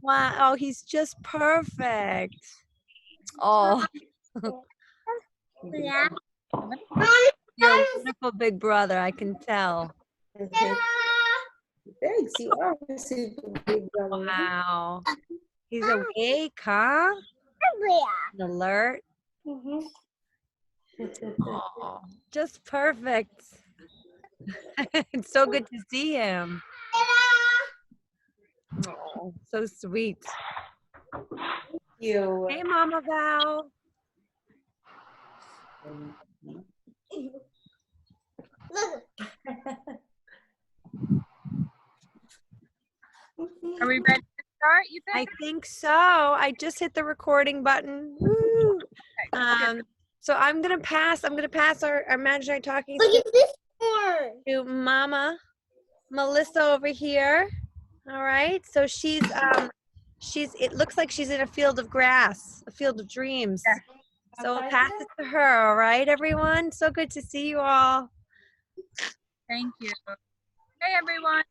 Wow. Oh, he's just perfect. Oh, Yeah. you're a wonderful big brother. I can tell. Thanks, you are a super big brother. Wow. He's awake, huh? And alert. Oh, just perfect. It's so good to see him. Oh, so sweet. You. Hey, Mama Val. Are we ready to start, you I think? think so. I just hit the recording button. Woo. Okay. So I'm gonna pass our imaginary talking stick to Mama Melissa over here. All right. So it looks like she's in a field of grass, a field of dreams. Yeah. So I'll pass it to her. All right, everyone. So good to see you all. Thank you. Hey, everyone.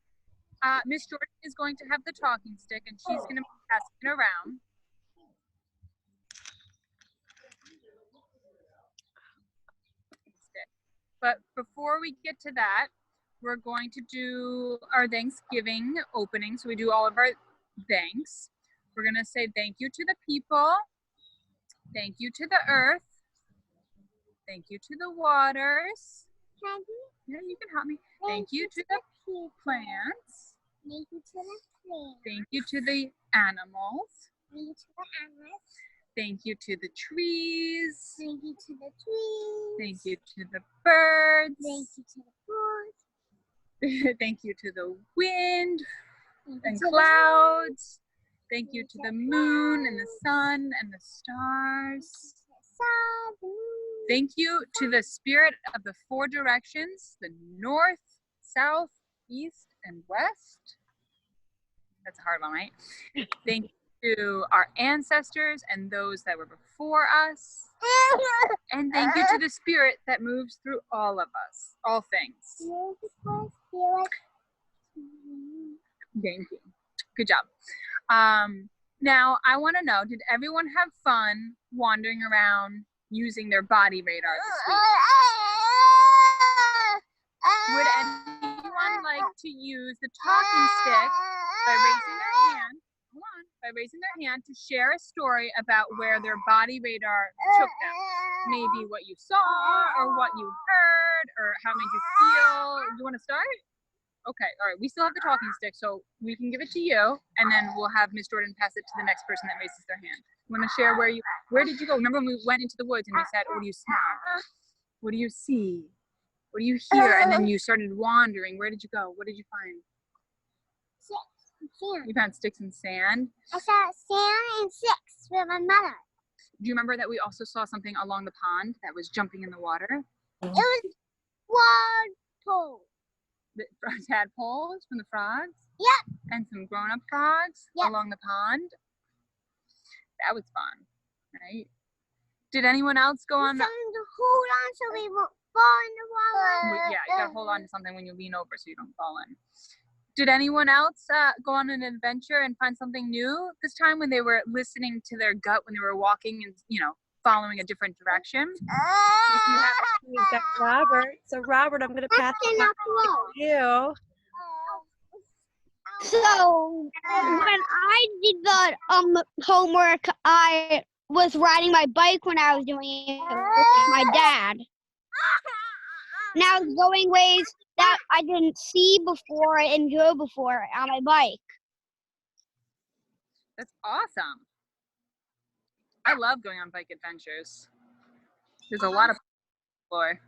Miss Jordan is going to have the talking stick, and she's going to be passing it around. But before we get to that, we're going to do our Thanksgiving opening. So we do all of our thanks. We're going to say thank you to the people. Thank you to the earth. Thank you to the waters. Yeah, you can help me. Thank you to the plants. Thank you to the plants. Thank you to the animals. Thank you to the animals. Thank you to the trees. Thank you to the trees. Thank you to the birds. Thank you to the birds. Thank you to the wind Thank you and to the clouds. Thank you to the moon and the sun and the stars. sun, the moon. Thank you to the spirit of the four directions, the north, south, east, and west. That's a hard one, right? Thank you to our ancestors and those that were before us. And thank you to the spirit that moves through all of us, all things. Thank you. Good job. Now, I want to know, did everyone have fun wandering around using their body radar this week? Would anyone like to use the talking stick by raising their hand? Hold on, by raising their hand to share a story about where their body radar took them? Maybe what you saw, or what you heard, or how it made you feel. Do you want to start? Okay, all right. We still have the talking stick, so we can give it to you, and then we'll have Miss Jordan pass it to the next person that raises their hand. You want to share where did you go? Remember when we went into the woods and we said, what do you smell? What do you see? What do you hear? And then you started wandering. Where did you go? What did you find? Sand. You found sticks and sand. I saw sand and sticks with my mother. Do you remember that we also saw something along the pond that was jumping in the water? It was one pole. The tadpoles from the frogs? Yep. And some grown-up frogs along the pond? That was fun, right? Did anyone else go on? Something to hold on so we won't fall in the water. Yeah, you gotta hold on to something when you lean over so you don't fall in. Did anyone else go on an adventure and find something new this time when they were listening to their gut when they were walking and, following a different direction? We've got Robert. So Robert, I'm gonna pass it to you. So when I did the homework, I was riding my bike when I was doing it with my dad. Now I was going ways that I didn't see before and go before on my bike. That's awesome. I love going on bike adventures. There's a lot of floor.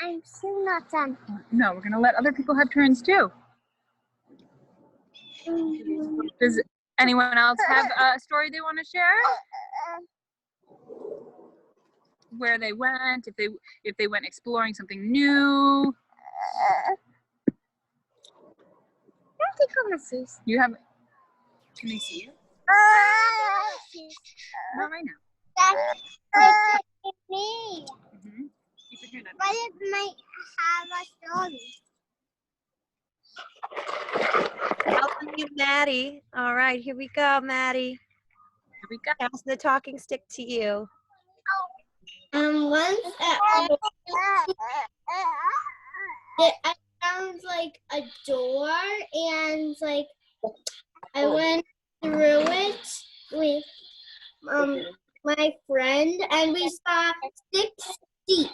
I'm still not done. No, we're gonna let other people have turns too. Does anyone else have a story they want to share? Where they went, if they went exploring something new. I think I'm gonna see. You have. Can they see you? Not right now. That's me. Mm-hmm. Keep your hand up. But it might have a story. Calling you Maddie. All right, here we go, Maddie. Here we go. Pass the talking stick to you. Once I found like a door and like I went through it with my friend and we saw 6 sheep.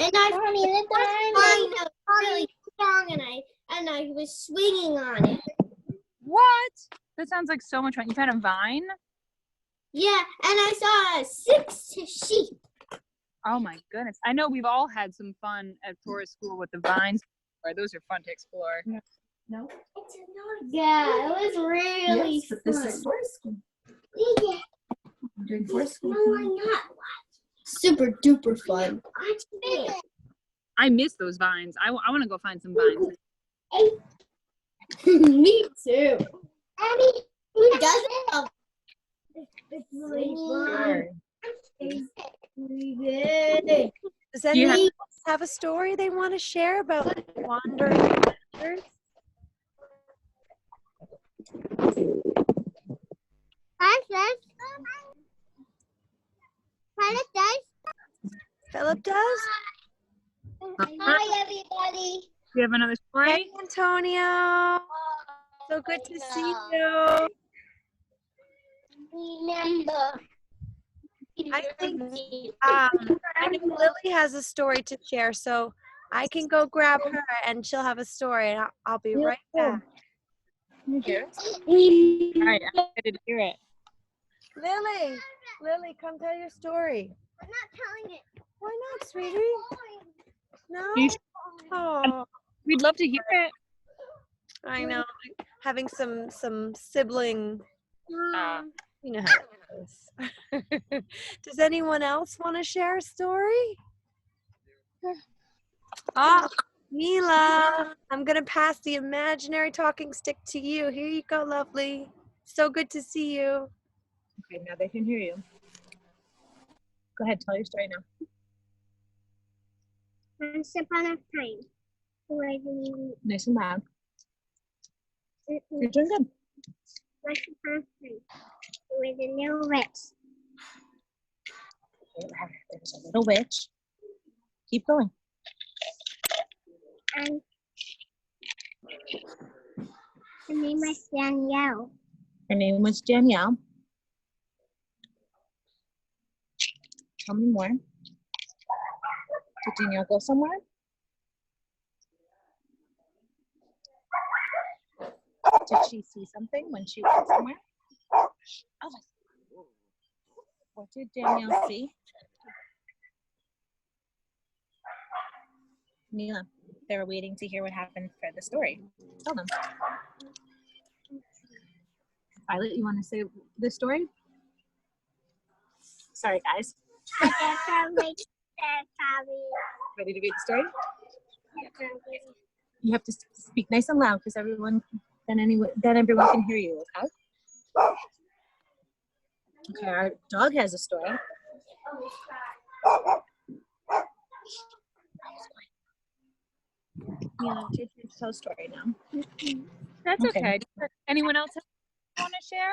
And I found it really strong and I was swinging on it. What? That sounds like so much fun. You found a vine? Yeah, and I saw 6 sheep. Oh my goodness. I know we've all had some fun at forest school with the vines. Those are fun to explore. No? Yeah, it was really Yes, but this fun. is forest school. Yeah. I'm doing forest school. No, I'm not. Super duper fun. I miss those vines. I want to go find some vines. Me too. Abby, who doesn't? It's really fun. It's really good. Does anyone else have a story they want to share about wandering adventures? Hi, Sis. Philip does? Hi, everybody. Do you have another story? Hey, Antonio. So good to see you. Remember. I think I know Lily has a story to share, so I can go grab her and she'll have a story, and I'll be right back. You hear it? All right, I'm excited to hear it. Lily, come tell your story. I'm not telling it. Why not, sweetie? No? You Oh, We'd love to hear it. I know. Having some sibling, you know how it goes. Does anyone else want to share a story? Oh, Mila, I'm going to pass the imaginary talking stick to you. Here you go, lovely. So good to see you. Okay, now they can hear you. Go ahead, tell your story now. Once upon a time, Nice and loud. You're doing good. once upon a time, there was a little witch. There's a little witch. Keep going. And her name was Danielle. Her name was Danielle. Tell me more. Did Danielle go somewhere? Did she see something when she went somewhere? Oh, what did Danielle see? Mila, they were waiting to hear what happened for the story. Tell them. Violet, you want to say the story? Sorry, guys. Ready to read the story? You have to speak nice and loud because then everyone can hear you, okay? Okay, our dog has a story. Yeah, tell a story now. That's okay. Anyone else want to share?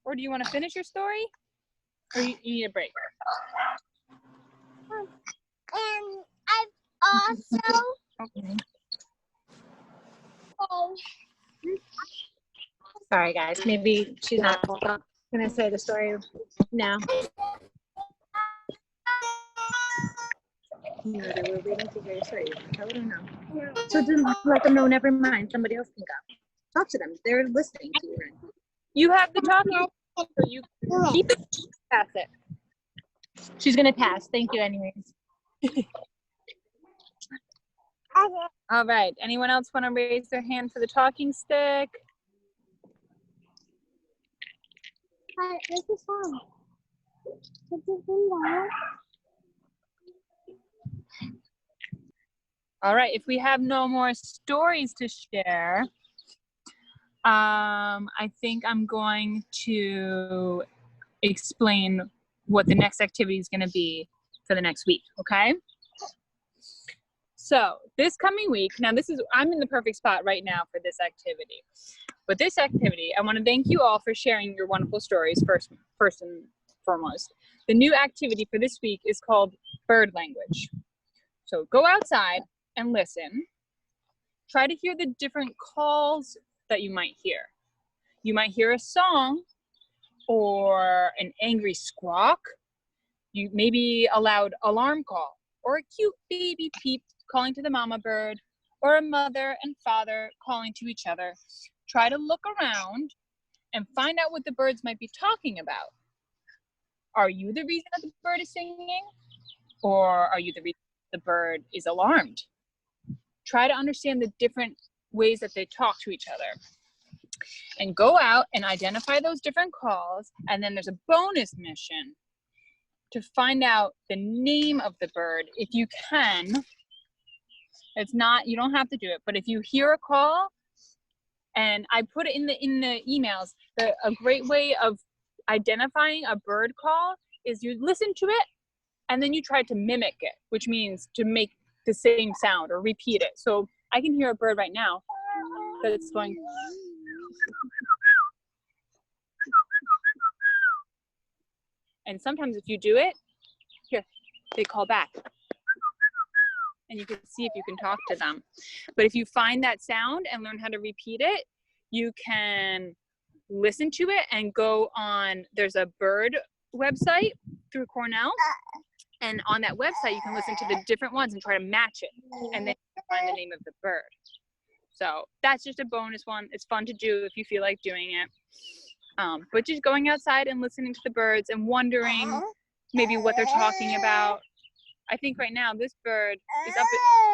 Or do you want to finish your story? Or you need a break? And I've also Okay. Sorry, guys. Maybe she's not going to say the story now. They were waiting to hear your story. You want to tell it or no? So then let them know, never mind. Somebody else can go. Talk to them. They're listening to you. You have the talking, so you keep it. Pass it. She's going to pass. Thank you anyways. All right. Anyone else want to raise their hand for the talking stick? this is fun. This is fun. All right. If we have no more stories to share, I think I'm going to explain what the next activity is going to be for the next week. Okay. So this coming week, now I'm in the perfect spot right now for this activity. But this activity, I want to thank you all for sharing your wonderful stories first and foremost. The new activity for this week is called bird language. So go outside and listen. Try to hear the different calls that you might hear. You might hear a song or an angry squawk. You maybe a loud alarm call or a cute baby peep calling to the mama bird, or a mother and father calling to each other. Try to look around and find out what the birds might be talking about. Are you the reason that the bird is singing? Or are you the reason the bird is alarmed? Try to understand the different ways that they talk to each other. And go out and identify those different calls. And then there's a bonus mission to find out the name of the bird if you can. It's not, you don't have to do it, but if you hear a call, and I put it in the emails, a great way of identifying a bird call is you listen to it and then you try to mimic it, which means to make the same sound or repeat it. So I can hear a bird right now that's going. And sometimes if you do it, here, they call back. And you can see if you can talk to them. But if you find that sound and learn how to repeat it, you can listen to it and go on, there's a bird website through Cornell. And on that website, you can listen to the different ones and try to match it. And then you can find the name of the bird. So that's just a bonus one. It's fun to do if you feel like doing it. But just going outside and listening to the birds and wondering maybe what they're talking about. I think right now this bird is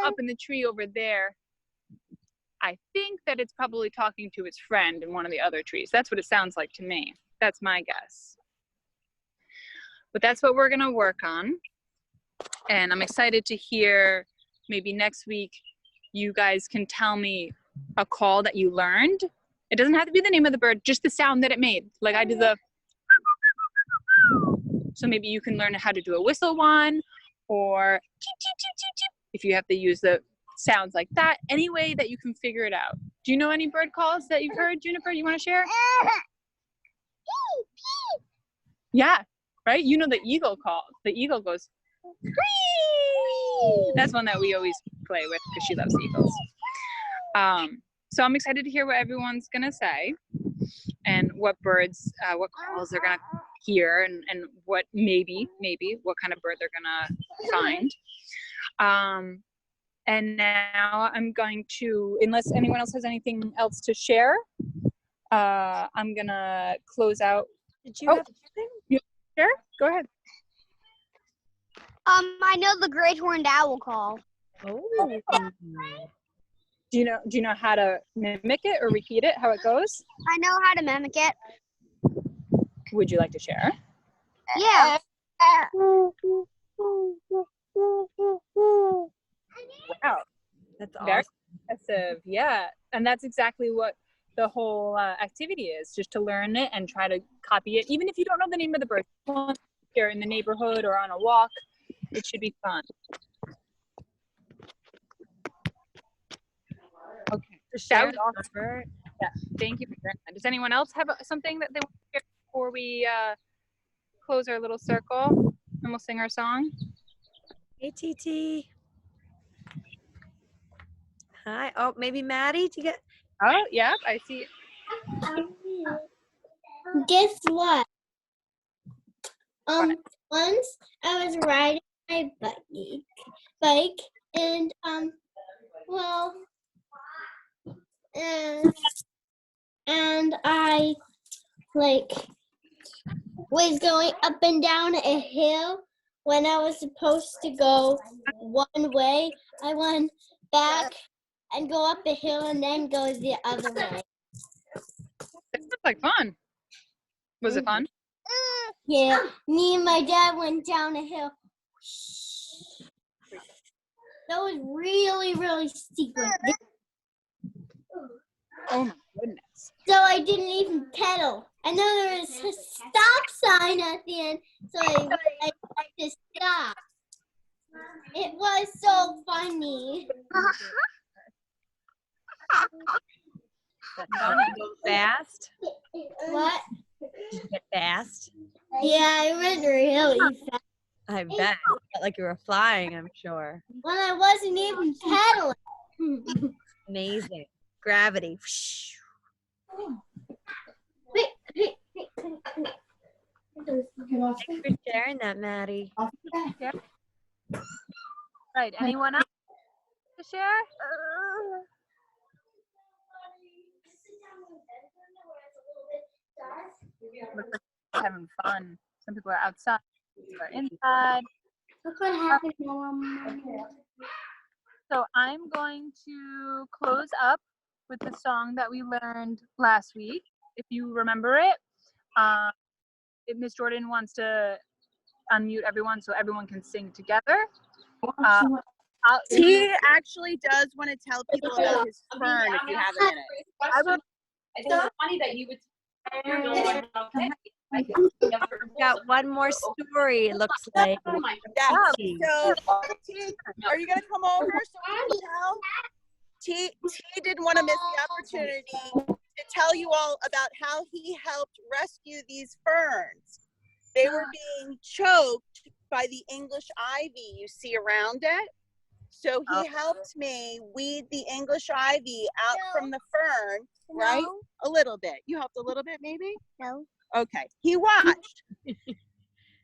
up in the tree over there. I think that it's probably talking to its friend in one of the other trees. That's what it sounds like to me. That's my guess. But that's what we're gonna work on. And I'm excited to hear maybe next week you guys can tell me a call that you learned. It doesn't have to be the name of the bird, just the sound that it made. Like I did the, so maybe you can learn how to do a whistle one, or if you have to use the sounds like that, any way that you can figure it out. Do you know any bird calls that you've heard, Juniper, you want to share? Yeah, right? You know the eagle call. The eagle goes, that's one that we always play with because she loves eagles. So I'm excited to hear what everyone's gonna say and what birds, what calls they're gonna hear, and what maybe what kind of bird they're gonna find. And now I'm going to, unless anyone else has anything else to share, I'm gonna close out. Did you have something? You share? Go ahead. I know the great horned owl call. Oh. Do you know how to mimic it or repeat it, how it goes? I know how to mimic it. Would you like to share? Yeah. Wow. That's awesome. Very impressive. Yeah. And that's exactly what the whole activity is, just to learn it and try to copy it. Even if you don't know the name of the bird, if you're in the neighborhood or on a walk, it should be fun. Okay. Share That was awesome. Yeah. Thank you for sharing that. Does anyone else have something that they want to share before we close our little circle and we'll sing our song? Hey, TT. Hi. Oh, maybe Maddie to get. Oh, yeah, I see. Guess what? Once I was riding my bike, and and I was going up and down a hill. When I was supposed to go one way, I went back and go up a hill and then go the other way. That sounds like fun. Was it fun? Yeah, me and my dad went down a hill. That was really, really steep. Oh my goodness. So I didn't even pedal. And then there was a stop sign at the end, so I just stopped. It was so funny. That's Did funny. you go fast? What? Did you get fast? Yeah, I went really fast I bet. You felt like you were flying, I'm sure. when I wasn't even paddling. Amazing. Gravity. Thanks for sharing that, Maddie. Right. Anyone else to share? Looks like they're having fun. Some people are outside, some people are inside. Look what happened, Mom. So I'm going to close up with the song that we learned last week, if you remember it. If Miss Jordan wants to unmute everyone so everyone can sing together. He actually does want to tell people about his fern if you have a minute. I will. It's so funny that you would. We've got one more story, it looks like. Yeah. So, T, are you going to come over so we can tell? T didn't want to miss the opportunity to tell you all about how he helped rescue these ferns. They were being choked by the English ivy you see around it. So he helped me weed the English ivy out from the fern, right? No. A little bit. You helped a little bit, maybe? No. Okay. He watched.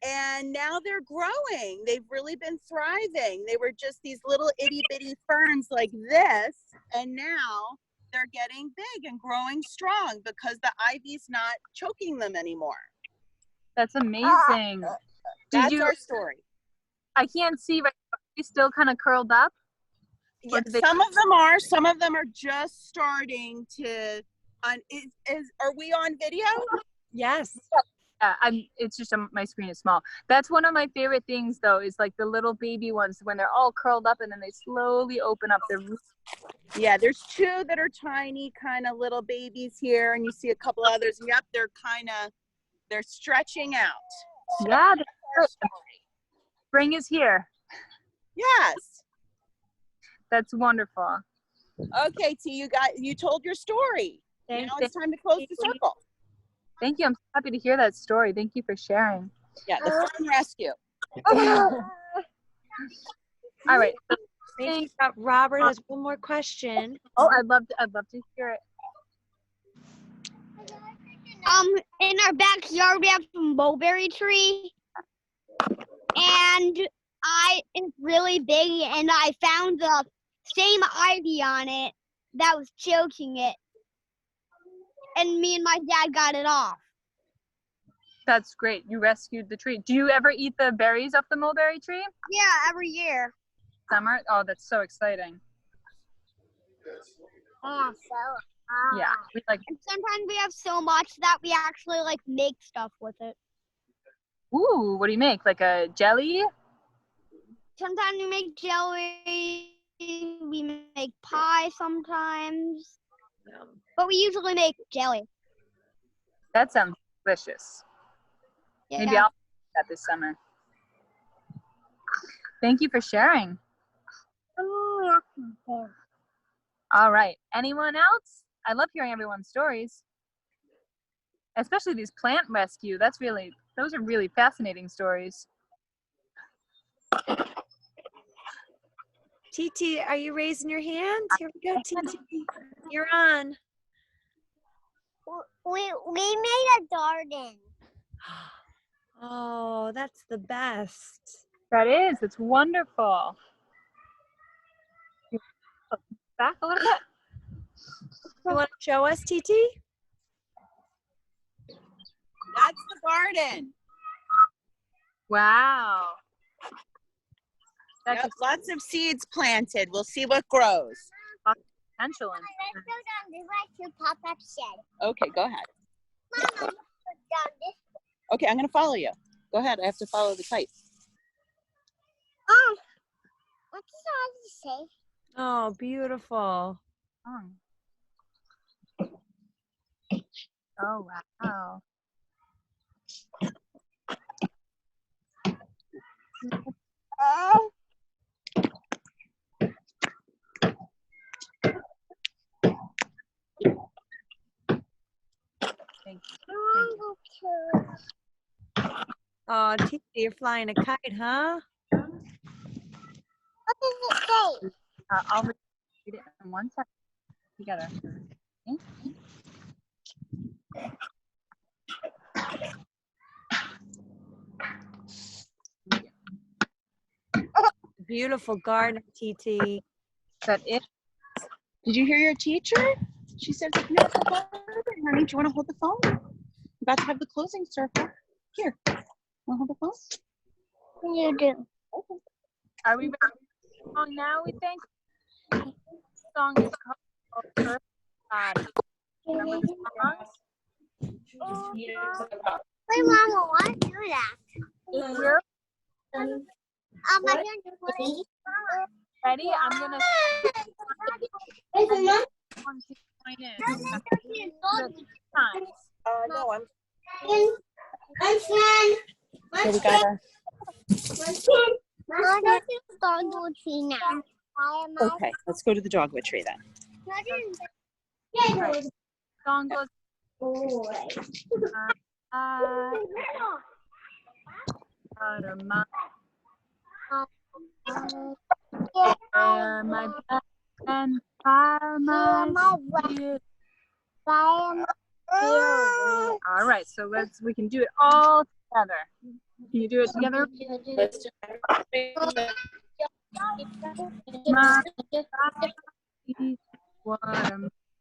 And now they're growing. They've really been thriving. They were just these little itty bitty ferns like this. And now they're getting big and growing strong because the ivy's not choking them anymore. That's amazing. That's our story. I can't see, but are they still kind of curled up? Yeah, did they- some of them are just starting to. Are we on video? Yes. Yeah, it's just my screen is small. That's one of my favorite things, though, is like the little baby ones when they're all curled up and then they slowly open up their roots. Yeah, there's two that are tiny, kind of little babies here, and you see a couple others. Yep, they're stretching out. So Yeah, that's our story. spring is here. Yes. That's wonderful. Okay, T, you told your story. Thank Now it's time to close the circle. Thank you. I'm so happy to hear that story. Thank you for sharing. Yeah, the fern rescue. All right. Thank you. Robert has one more question. Oh, I'd love to hear it. In our backyard we have a mulberry tree, and it's really big, and I found the same ivy on it that was choking it, and me and my dad got it off. That's great. You rescued the tree. Do you ever eat the berries off the mulberry tree? Yeah, every year. Summer? Oh, that's so exciting. Yeah. We like. And sometimes we have so much that we actually like make stuff with it. Ooh, what do you make? Like a jelly? Sometimes we make jelly, we make pie sometimes, but we usually make jelly. That sounds delicious. Yeah. Maybe I'll do that this summer. Thank you for sharing. All right. Anyone else? I love hearing everyone's stories, especially these plant rescue. Those are really fascinating stories. TT, are you raising your hand? Here we go, TT. You're on. We made a garden. Oh, that's the best. That is. It's wonderful. Back a little bit. You want to show us, TT? That's the garden. Wow. That's Yep, lots of seeds planted. We'll see what grows. potential. Let's go down this way to Papa's shed. Okay, go ahead. Mama, let's go down this. Okay, I'm going to follow you. Go ahead. I have to follow the kite. What does it say? Oh, beautiful. Oh, wow. Oh, Titi, you're flying a kite, huh? What does it say? I'll read it in 1 second. Together. Beautiful garden, Titi. That it. Did you hear your teacher? She said it's a beautiful garden. Honey, do you want to hold the phone? I'm about to have the closing circle. Here. Want to hold the phone? You do. Okay. Are we ready for the song now, we think? The song is called Earth Body. Remember the songs? Wait, Mama, why do that? It's your I can play. ready. I'm gonna join in. Times. No, I'm. I'm fine. So we gotta. Okay, let's go to the dogwood tree then. Right. Song goes. Out of my air, my breath, and fire, my spirit. All right, so we can do it all together. Can you do it together? My body, water,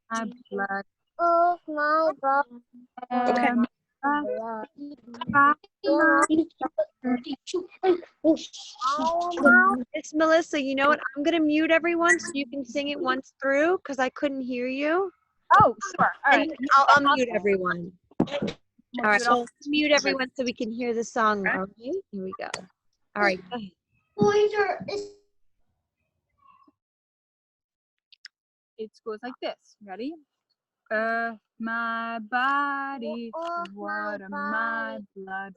my blood, Oh my God. Okay. Miss Melissa, you know what? I'm going to mute everyone so you can sing it once through because I couldn't hear you. Oh, sure. All right. And I'll unmute everyone. All right, So, I'll mute everyone so we can hear the song. All right, here we go. All right, go ahead. It goes like this. Ready? My body, water, my blood,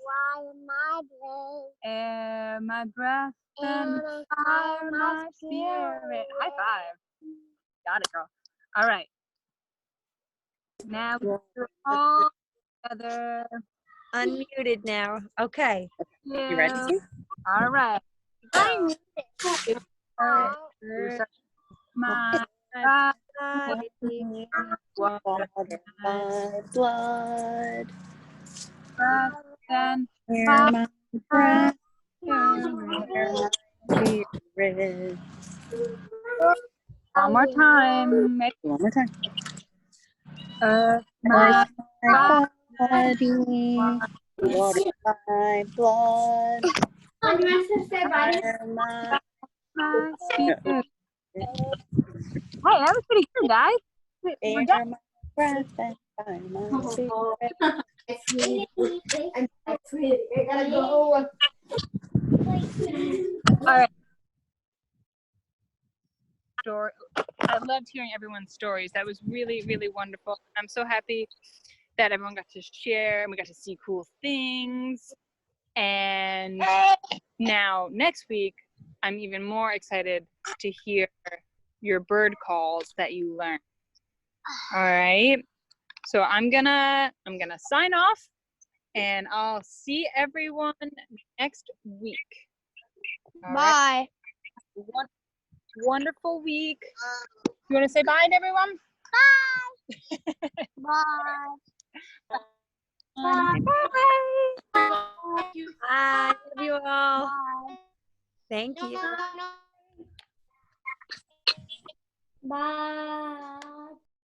air, my breath, and fire, my spirit. High five. Got it, girl. All right. Now we're all together. Unmuted now. Okay. you ready? All right. Go. My body, Water, my blood, breath, and air, fire, my breath, my spirit. one more time. Ready? One more time. My My body, water, my blood, air, my spirit. Hey, that was pretty good, guys. We're air, done. my breath, and fire, my spirit. All right. Story. I loved hearing everyone's stories. That was really, really wonderful. I'm so happy that everyone got to share and we got to see cool things. And now next week, I'm even more excited to hear your bird calls that you learned. All right. So I'm gonna sign off, and I'll see everyone next week. All right. Bye. Wonderful week. You want to say bye to everyone? Bye. Bye. Bye. Love you all. Thank you. Bye.